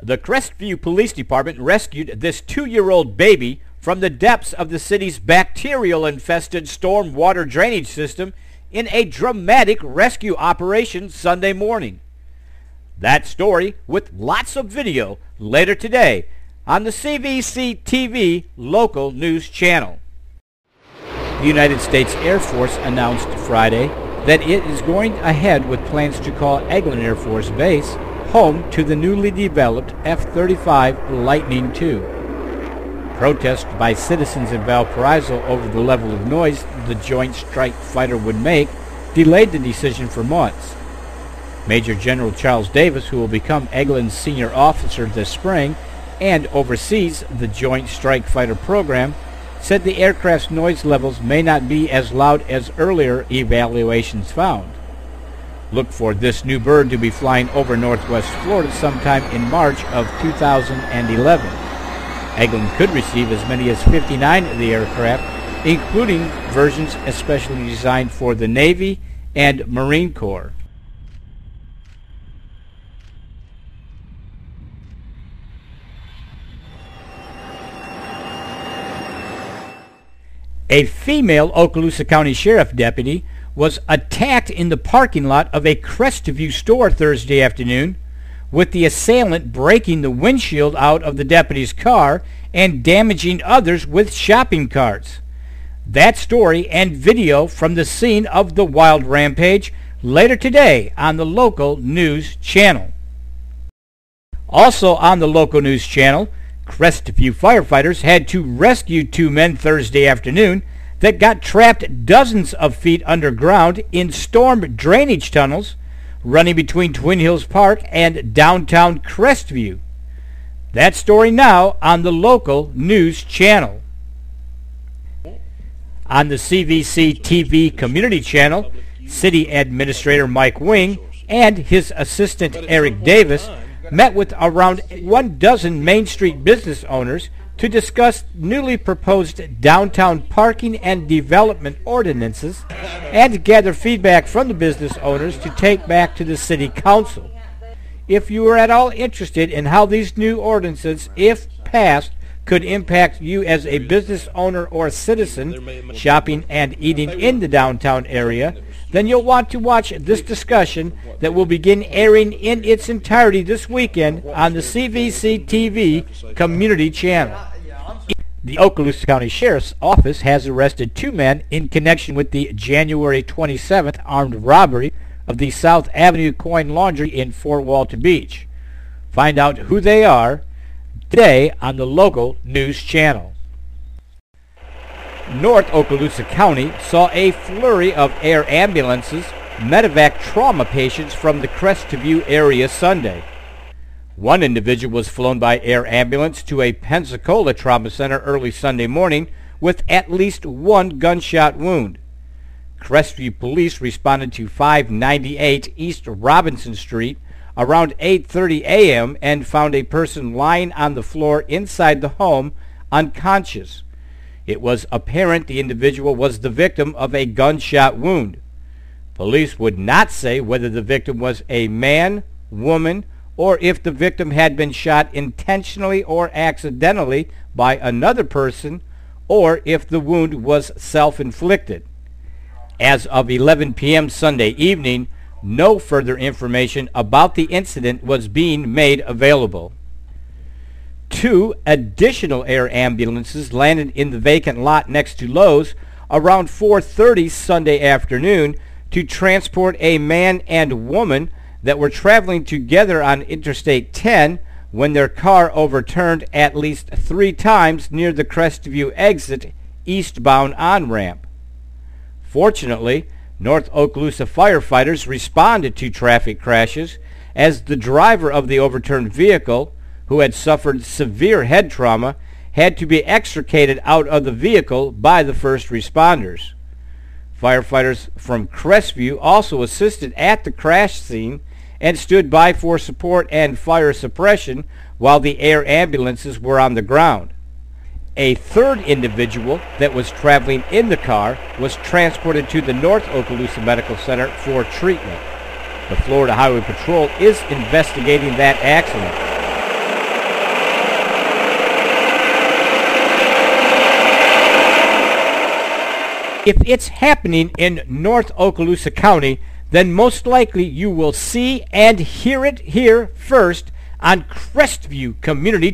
The Crestview Police Department rescued this 2-year-old baby from the depths of the city's bacterial-infested storm water drainage system in a dramatic rescue operation Sunday morning. That story, with lots of video, later today on the cvctv local news channel. The United States Air Force announced Friday that it is going ahead with plans to call Eglin Air Force Base home to the newly developed F-35 Lightning II. Protests by citizens in Valparaiso over the level of noise the Joint Strike Fighter would make delayed the decision for months. Major General Charles Davis, who will become Eglin's senior officer this spring and oversees the Joint Strike Fighter program, said the aircraft's noise levels may not be as loud as earlier evaluations found. Look for this new bird to be flying over Northwest Florida sometime in March of 2011. Eglin could receive as many as 59 of the aircraft, including versions especially designed for the Navy and Marine Corps. A female Okaloosa County Sheriff deputy was attacked in the parking lot of a Crestview store Thursday afternoon, with the assailant breaking the windshield out of the deputy's car and damaging others with shopping carts. That story and video from the scene of the wild rampage later today on the local news channel. Also on the local news channel, Crestview firefighters had to rescue 2 men Thursday afternoon that got trapped dozens of feet underground in storm drainage tunnels running between Twin Hills Park and downtown Crestview. That story now on the local news channel. On the cvctv community channel, City Administrator Mike Wing and his assistant Eric Davis met with around 12 Main Street business owners to discuss newly proposed downtown parking and development ordinances and gather feedback from the business owners to take back to the City Council. If you are at all interested in how these new ordinances, if passed, could impact you as a business owner or citizen shopping and eating in the downtown area, then you'll want to watch this discussion that will begin airing in its entirety this weekend on the cvctv community channel. The Okaloosa County Sheriff's Office has arrested 2 men in connection with the January 27th armed robbery of the South Avenue Coin Laundry in Fort Walton Beach. Find out who they are today on the local news channel. North Okaloosa County saw a flurry of air ambulances medevac trauma patients from the Crestview area Sunday. One individual was flown by air ambulance to a Pensacola trauma center early Sunday morning with at least 1 gunshot wound. Crestview police responded to 598 East Robinson Street around 8:30 a.m. and found a person lying on the floor inside the home unconscious. It was apparent the individual was the victim of a gunshot wound. Police would not say whether the victim was a man, woman, or if the victim had been shot intentionally or accidentally by another person, or if the wound was self-inflicted. As of 11 p.m. Sunday evening, no further information about the incident was being made available. 2 additional air ambulances landed in the vacant lot next to Lowe's around 4:30 Sunday afternoon to transport a man and woman that were traveling together on Interstate 10 when their car overturned at least 3 times near the Crestview exit eastbound on-ramp. Fortunately, North Okaloosa firefighters responded to traffic crashes as the driver of the overturned vehicle, who had suffered severe head trauma, had to be extricated out of the vehicle by the first responders. Firefighters from Crestview also assisted at the crash scene and stood by for support and fire suppression while the air ambulances were on the ground. A third individual that was traveling in the car was transported to the North Okaloosa Medical Center for treatment. The Florida Highway Patrol is investigating that accident. If it's happening in North Okaloosa County, then most likely you will see and hear it here first on Crestview Community